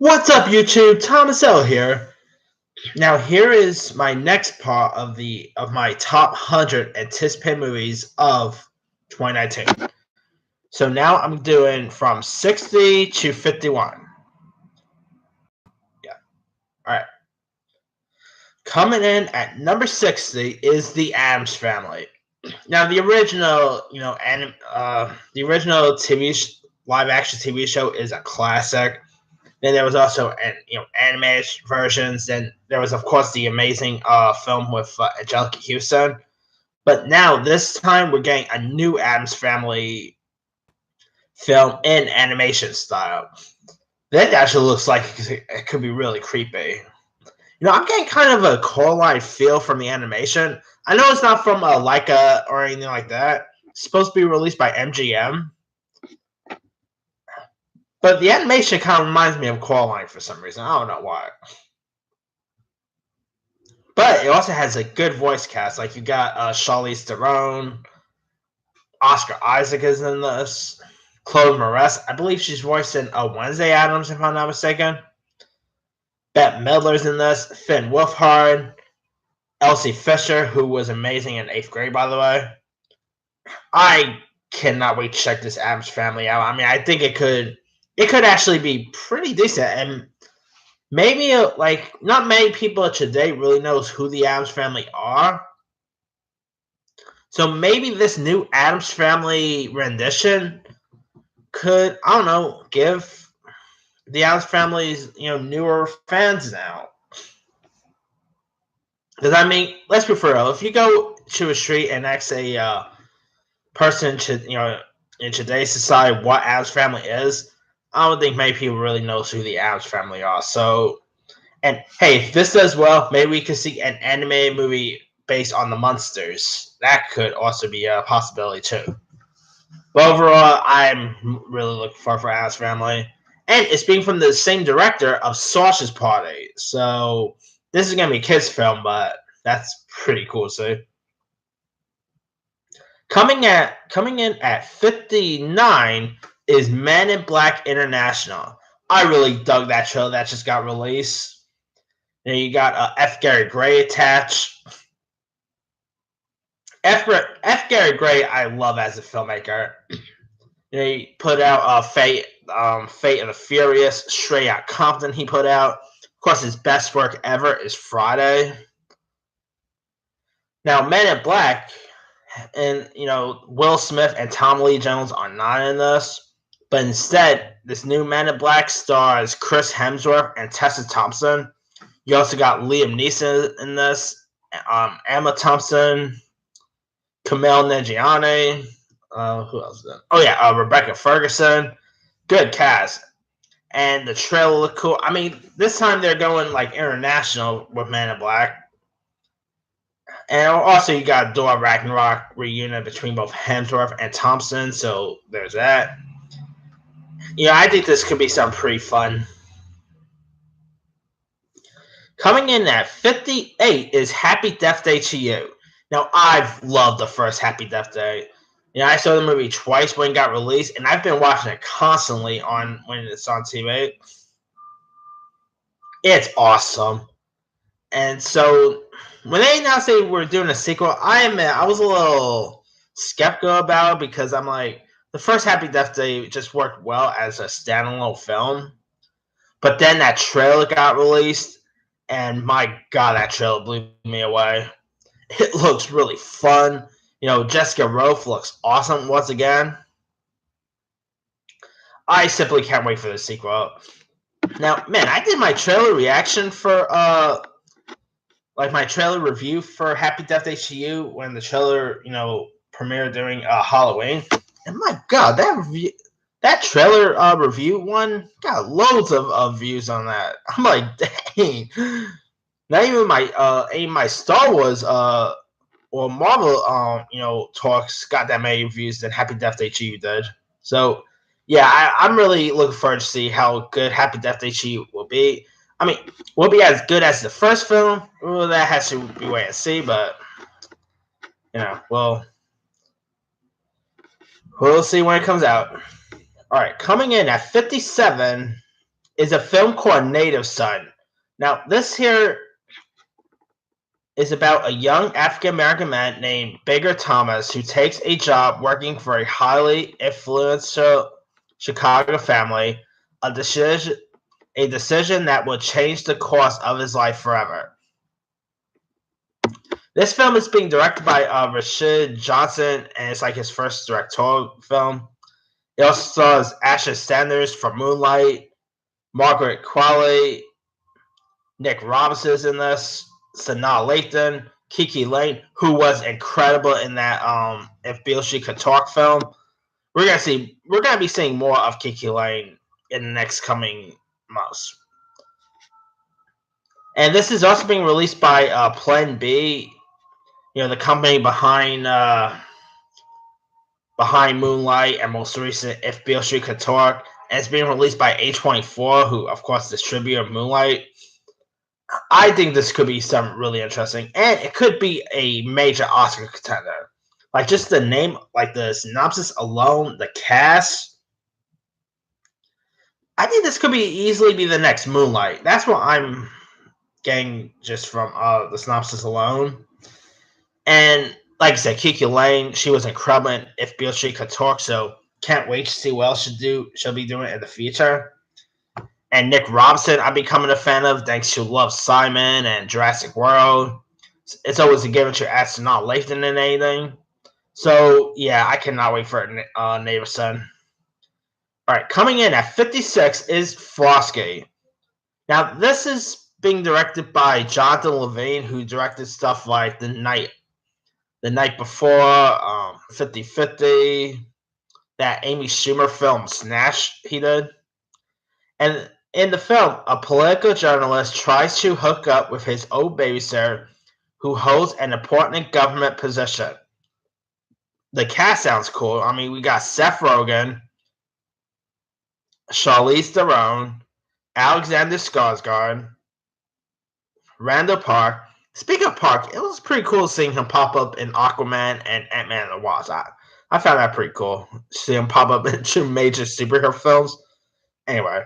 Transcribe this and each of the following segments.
What's up, YouTube? Thomas L here. Now, here is my next part of my top 100 anticipated movies of 2019. So now I'm doing from 60 to 51. Yeah. All right. Coming in at number 60 is The Addams Family. Now, the original, the original live action TV show is a classic. Then there was also animated versions. Then there was, of course, the amazing film with Angelica Houston. But now this time we're getting a new Addams Family film in animation style. That actually looks like it could be really creepy. I'm getting kind of a Coraline feel from the animation. I know it's not from Leica or anything like that. It's supposed to be released by MGM. But the animation kind of reminds me of Coraline for some reason. I don't know why. But it also has a good voice cast. Like you got Charlize Theron, Oscar Isaac is in this, Chloe Moretz. I believe she's voicing Wednesday Addams, if I'm not mistaken. Bette Midler's in this. Finn Wolfhard, Elsie Fisher, who was amazing in 8th grade, by the way. I cannot wait to check this Addams Family out. I mean, I think it could actually be pretty decent, and maybe not many people today really knows who the Addams Family are. So maybe this new Addams Family rendition could, I don't know, give the Addams Family's newer fans now. Because I mean, let's be for real. If you go to a street and ask a person in today's society what Addams Family is, I don't think many people really knows who the Addams Family are. So, and hey, if this does well, maybe we could see an animated movie based on the Munsters. That could also be a possibility too. But overall, I'm really looking forward for Addams Family. And it's being from the same director of Sausage Party. So this is going to be a kid's film, but that's pretty cool too. Coming in at 59 is Men in Black International. I really dug that show that just got released. And you got F. Gary Gray attached. F. Gary Gray, I love as a filmmaker. He put out Fate and the Furious, Straight Outta Compton. He put out, of course, his best work ever is Friday. Now, Men in Black, and Will Smith and Tom Lee Jones are not in this, but instead, this new Men in Black stars Chris Hemsworth and Tessa Thompson. You also got Liam Neeson in this, Emma Thompson, Kumail Nanjiani. Who else is in? Oh yeah, Rebecca Ferguson. Good cast. And the trailer looked cool. I mean, this time they're going like international with Men in Black. And also you got Thor Ragnarok reunion between both Hemsworth and Thompson, so there's that. I think this could be something pretty fun. Coming in at 58 is Happy Death Day to You. Now, I've loved the first Happy Death Day. I saw the movie twice when it got released, and I've been watching it constantly when it's on TV. It's awesome. And so, when they announced they were doing a sequel, I admit I was a little skeptical about it because I'm like, the first Happy Death Day just worked well as a standalone film. But then that trailer got released, and my God, that trailer blew me away. It looks really fun. Jessica Rothe looks awesome once again. I simply can't wait for the sequel. Now, man, I did my trailer reaction for my trailer review for Happy Death Day to You when the trailer, premiered during Halloween. And my God, that trailer review one got loads of views on that. I'm like, dang. Not even my Star Wars or Marvel talks got that many views than Happy Death Day to You did. So yeah, I'm really looking forward to see how good Happy Death Day to You will be. I mean, will it be as good as the first film? Well, that has to be wait and see, but we'll see when it comes out. All right, coming in at 57 is a film called Native Son. Now, this here is about a young African American man named Baker Thomas who takes a job working for a highly influential Chicago family, a decision that will change the course of his life forever. This film is being directed by Rashid Johnson, and it's like his first directorial film. It also stars Asher Sanders for Moonlight, Margaret Qualley, Nick Robinson is in this, Sanaa Lathan, KiKi Layne, who was incredible in that If Beale Street Could Talk film. We're gonna be seeing more of KiKi Layne in the next coming months. And this is also being released by Plan B, the company behind Moonlight and most recent If Beale Street Could Talk. And it's being released by A24, who of course distributed Moonlight. I think this could be something really interesting, and it could be a major Oscar contender. Like just the name, like the synopsis alone, the cast. I think this could easily be the next Moonlight. That's what I'm getting just from the synopsis alone. And like I said, KiKi Layne, she was incredible in If Beale Street Could Talk, so can't wait to see what else she'll be doing in the future. And Nick Robinson, I'm becoming a fan of thanks to Love, Simon and Jurassic World. It's always a given to Sanaa Lathan in anything. So, yeah, I cannot wait for Native Son. All right, coming in at 56 is Frosty. Now, this is being directed by Jonathan Levine, who directed stuff like The Night Before, 50-50, that Amy Schumer film Snatch he did. And in the film, a political journalist tries to hook up with his old babysitter who holds an important government position. The cast sounds cool. I mean, we got Seth Rogen, Charlize Theron, Alexander Skarsgård, Randall Park. Speaking of Park, it was pretty cool seeing him pop up in Aquaman and Ant-Man and the Wasp. I found that pretty cool. See him pop up in two major superhero films. Anyway.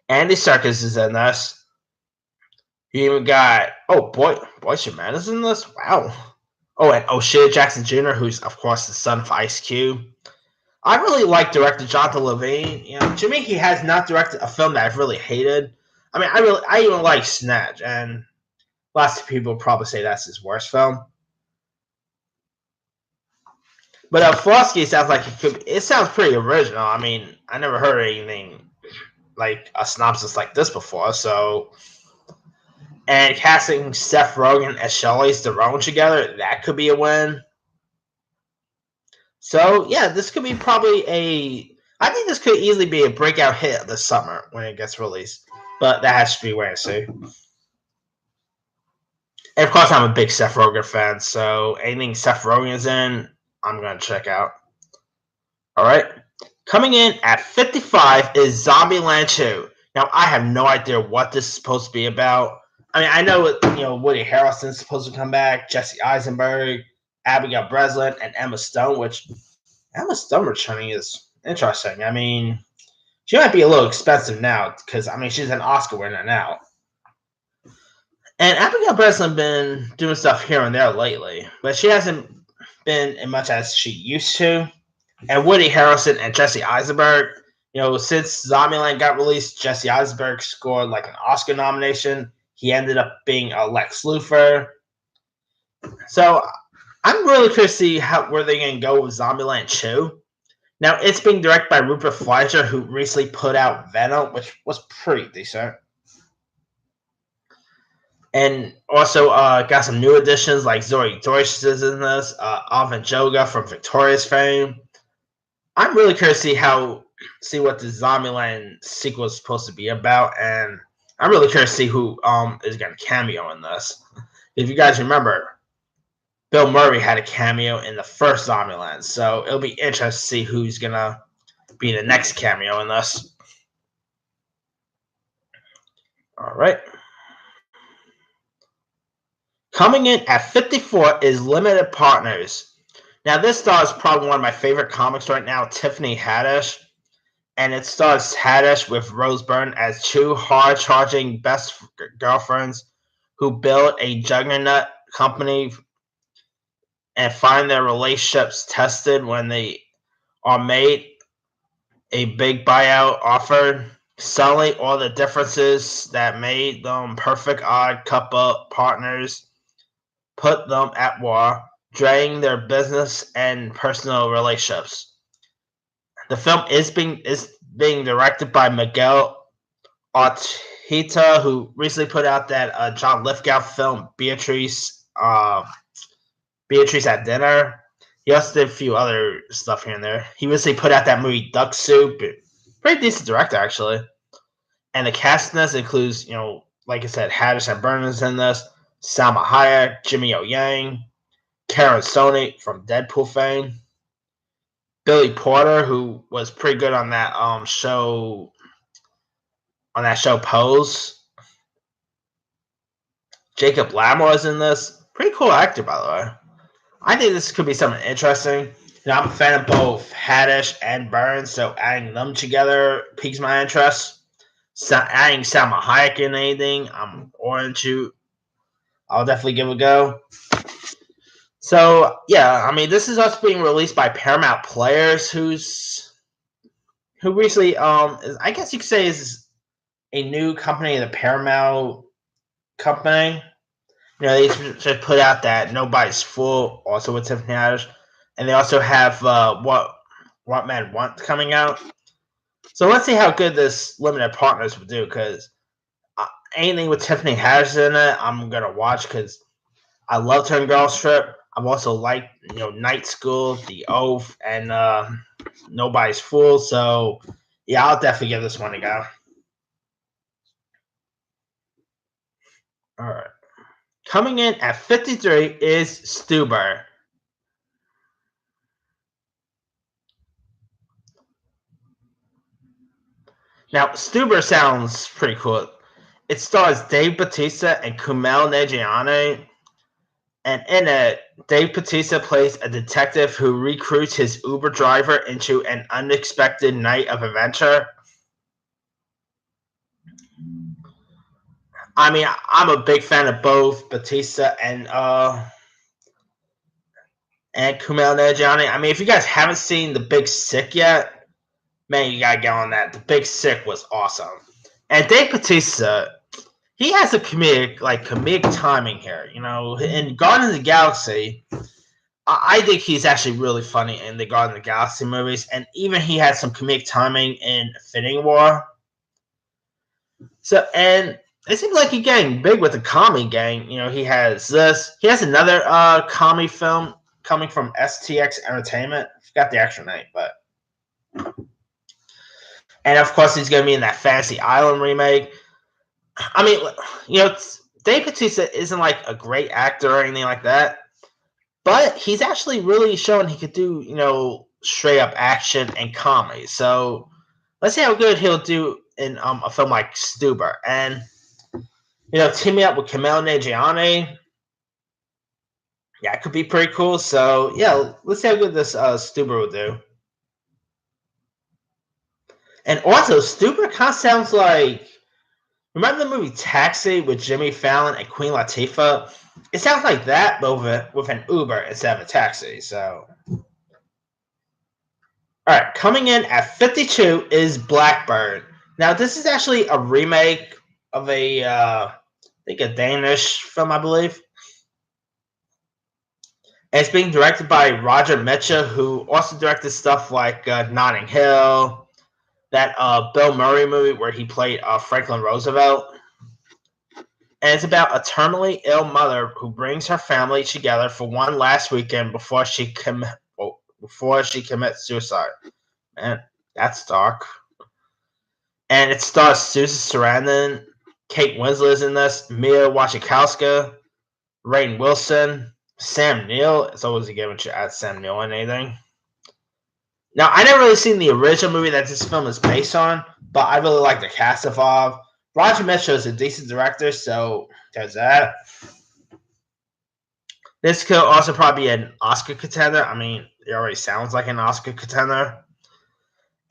Andy Serkis is in this. You even got Boyce Man is in this. Wow. Oh, and O'Shea Jackson Jr., who's of course the son of Ice Cube. I really like director Jonathan Levine. To me, he has not directed a film that I've really hated. I mean, I even like Snatch, and lots of people probably say that's his worst film. But Frosty sounds like it sounds pretty original. I mean, I never heard anything like a synopsis like this before, so. And casting Seth Rogen and Charlize Theron together, that could be a win. So, yeah, this could be probably I think this could easily be a breakout hit this summer when it gets released. But that has to be wait and see. And, of course, I'm a big Seth Rogen fan, so anything Seth Rogen's in, I'm going to check out. All right. Coming in at 55 is Zombieland 2. Now, I have no idea what this is supposed to be about. I mean, I know Woody Harrelson's supposed to come back, Jesse Eisenberg, Abigail Breslin, and Emma Stone, which Emma Stone returning is interesting. I mean, she might be a little expensive now because, I mean, she's an Oscar winner now. And Abigail Breslin been doing stuff here and there lately, but she hasn't been as much as she used to. And Woody Harrelson and Jesse Eisenberg, since Zombieland got released, Jesse Eisenberg scored like an Oscar nomination. He ended up being a Lex Luthor. So I'm really curious to see where they're going to go with Zombieland 2. Now, it's being directed by Rupert Fleischer, who recently put out Venom, which was pretty decent. And also got some new additions like Zoe Deutsch is in this, Alvin Joga from Victorious fame. I'm really curious to see what the Zombieland sequel is supposed to be about, and I'm really curious to see who is going to cameo in this. If you guys remember, Bill Murray had a cameo in the first Zombieland, so it'll be interesting to see who's going to be the next cameo in this. All right. Coming in at 54 is Limited Partners. Now, this stars probably one of my favorite comics right now, Tiffany Haddish. and it stars Haddish with Rose Byrne as two hard-charging best girlfriends who build a juggernaut company and find their relationships tested when they are made a big buyout offer. Suddenly, all the differences that made them perfect odd couple partners put them at war, draining their business and personal relationships. The film is being directed by Miguel Arteta, who recently put out that John Lithgow film Beatrice at Dinner. He also did a few other stuff here and there. He recently put out that movie Duck Soup. Pretty decent director actually. And the cast in this includes, like I said, Haddish and Burners in this, Salma Hayek, Jimmy O Yang, Karen Sonic from Deadpool fame, Billy Porter, who was pretty good on that show Pose. Jacob Lamour is in this. Pretty cool actor, by the way. I think this could be something interesting. I'm a fan of both Haddish and Burns, so adding them together piques my interest. So adding Salma Hayek in anything, I'm into. I'll definitely give it a go. So yeah, this is also being released by Paramount Players, who recently I guess you could say is a new company, the Paramount company. They just put out that Nobody's Fool, also with Tiffany Haddish, and they also have What Men Want coming out. So let's see how good this limited partners will do, because anything with Tiffany Haddish in it, I'm gonna watch because I love her in Girls Trip. I've also liked Night School, The Oath, and Nobody's Fool. So yeah, I'll definitely give this one a go. All right. Coming in at 53 is Stuber. Now, Stuber sounds pretty cool. It stars Dave Bautista and Kumail Nanjiani. And in it, Dave Bautista plays a detective who recruits his Uber driver into an unexpected night of adventure. I'm a big fan of both Bautista and Kumail Nanjiani. If you guys haven't seen The Big Sick yet, man, you gotta get on that. The Big Sick was awesome. And Dave Bautista, he has a comedic timing here. In Guardians of the Galaxy, I think he's actually really funny in the Guardians of the Galaxy movies, and even he had some comedic timing in Infinity War. So, and it seems like he's getting big with the comedy gang. He has this. He has another comedy film coming from STX Entertainment. I forgot the actual name, but. And of course, he's going to be in that Fantasy Island remake. Dave Bautista isn't like a great actor or anything like that, but he's actually really shown he could do, straight up action and comedy. So let's see how good he'll do in a film like Stuber. And, teaming up with Kumail Nanjiani, yeah, it could be pretty cool. So, yeah, let's see how good this Stuber will do. And also, Stuber kind of sounds like, remember the movie Taxi with Jimmy Fallon and Queen Latifah? It sounds like that, but with an Uber instead of a taxi. So, all right, coming in at 52 is Blackbird. Now, this is actually a remake of I think a Danish film, I believe. And it's being directed by Roger Micha, who also directed stuff like Notting Hill, that Bill Murray movie where he played Franklin Roosevelt. And it's about a terminally ill mother who brings her family together for one last weekend before she commits suicide. Man, that's dark. And it stars Susan Sarandon, Kate Winslet's in this, Mia Wasikowska, Rainn Wilson, Sam Neill. It's always a given to add Sam Neill in anything. Now, I never really seen the original movie that this film is based on, but I really like the cast involved. Roger Micha is a decent director, so there's that. This could also probably be an Oscar contender. It already sounds like an Oscar contender.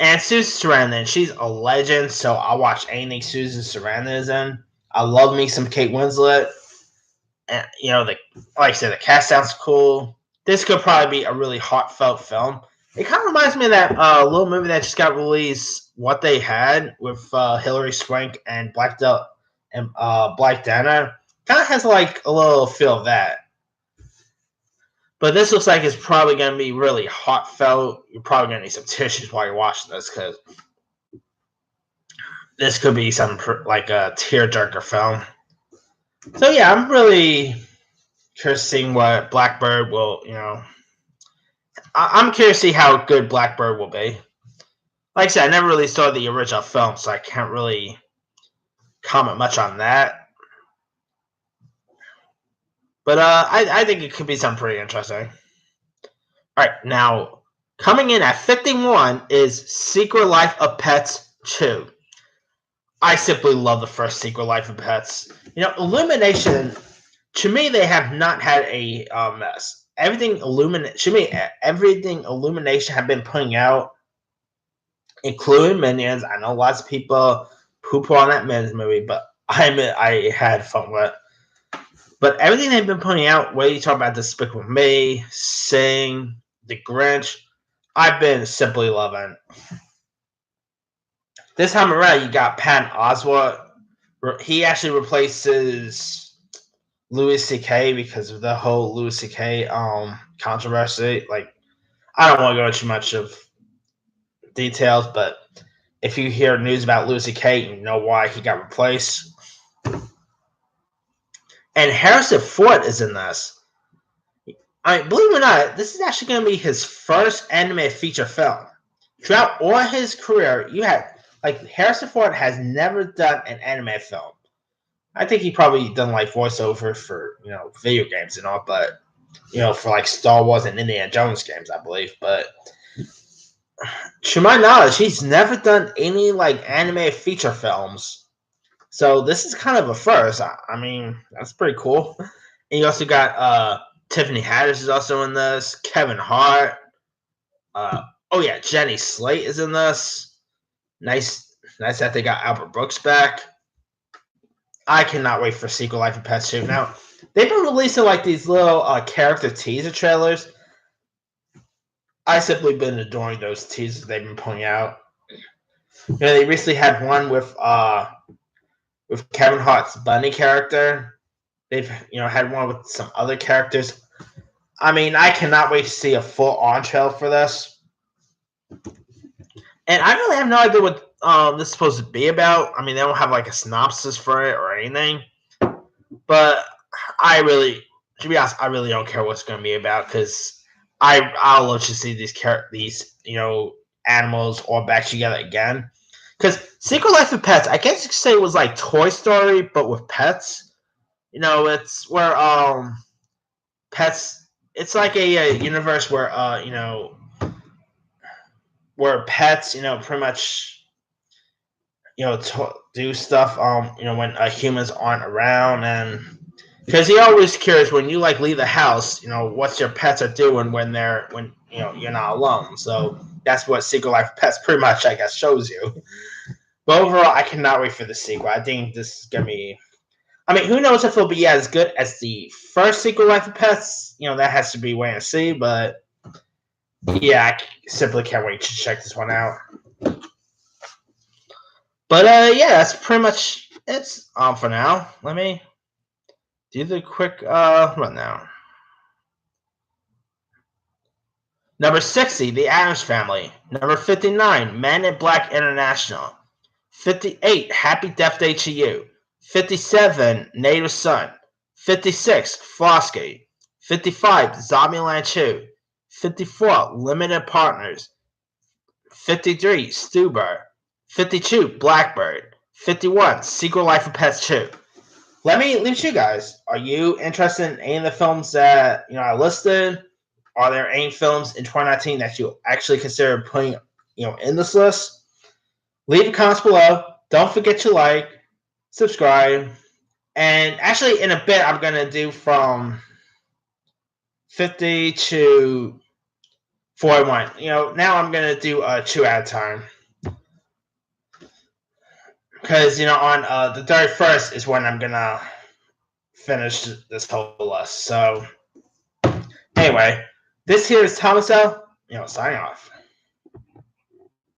And Susan Sarandon, she's a legend, so I'll watch anything Susan Sarandon is in. I love me some Kate Winslet. And, like I said, the cast sounds cool. This could probably be a really heartfelt film. It kind of reminds me of that little movie that just got released, What They Had, with Hilary Swank and Black Dana. Kind of has like a little feel of that. But this looks like it's probably going to be really heartfelt. You're probably going to need some tissues while you're watching this, because this could be some like a tearjerker film. So yeah, I'm really curious seeing what Blackbird will, I'm curious to see how good Blackbird will be. Like I said, I never really saw the original film, so I can't really comment much on that. But I think it could be something pretty interesting. All right, now coming in at 51 is Secret Life of Pets 2. I simply love the first Secret Life of Pets. Illumination, to me, they have not had a mess. Everything Illumination have been putting out, including Minions. I know lots of people poo-poo on that Minions movie, but I had fun with it. But everything they've been putting out, whether you talk about Despicable Me, Sing, The Grinch, I've been simply loving. This time around, you got Patton Oswalt. He actually replaces Louis C.K. because of the whole Louis C.K. controversy. Like, I don't want to go into too much of details, but if you hear news about Louis C.K., you know why he got replaced. And Harrison Ford is in this. Believe it or not, this is actually going to be his first animated feature film. Throughout all his career, Harrison Ford has never done an animated film. I think he probably done like voiceover for video games and all, but for like Star Wars and Indiana Jones games, I believe. But to my knowledge, he's never done any like animated feature films. So this is kind of a first. I mean, that's pretty cool. And you also got Tiffany Haddish is also in this. Kevin Hart. Oh yeah, Jenny Slate is in this. Nice that they got Albert Brooks back. I cannot wait for Secret Life of Pets 2. Now, they've been releasing like these little character teaser trailers. I simply been adoring those teasers they've been putting out. They recently had one with Kevin Hart's Bunny character. They've had one with some other characters. I mean, I cannot wait to see a full on trailer for this. And I really have no idea what this is supposed to be about. I mean, they don't have like a synopsis for it or anything. But to be honest, I really don't care what it's going to be about, because I'll love to see these animals all back together again. Because Secret Life of Pets, I guess you could say it was like Toy Story, but with pets. It's where pets. It's like a universe where where pets pretty much do stuff when humans aren't around. And because you're always curious when you like leave the house, what your pets are doing when you're not alone. So that's what Secret Life of Pets pretty much, I guess, shows you. But overall, I cannot wait for the sequel. I think this is gonna be. I mean, who knows if it'll be as good as the first Secret Life of Pets? That has to be wait and see. But yeah, I simply can't wait to check this one out. But yeah, that's pretty much it for now. Let me do the quick rundown. Number 60, The Addams Family. Number 59, Men in Black International. 58, Happy Death Day to You. 57, Native Son. 56, Frosty. 55, Zombieland 2. 54, Limited Partners. 53, Stuber. 52, Blackbird. 51, Secret Life of Pets 2. Let me leave you guys. Are you interested in any of the films that I listed? Are there any films in 2019 that you actually consider putting in this list? Leave a comments below. Don't forget to like, subscribe, and actually in a bit I'm gonna do from 50 to 41. Now I'm gonna do 2 at a time. Because on the 31st is when I'm gonna finish this whole list. So anyway, this here is Thomas L. Signing off.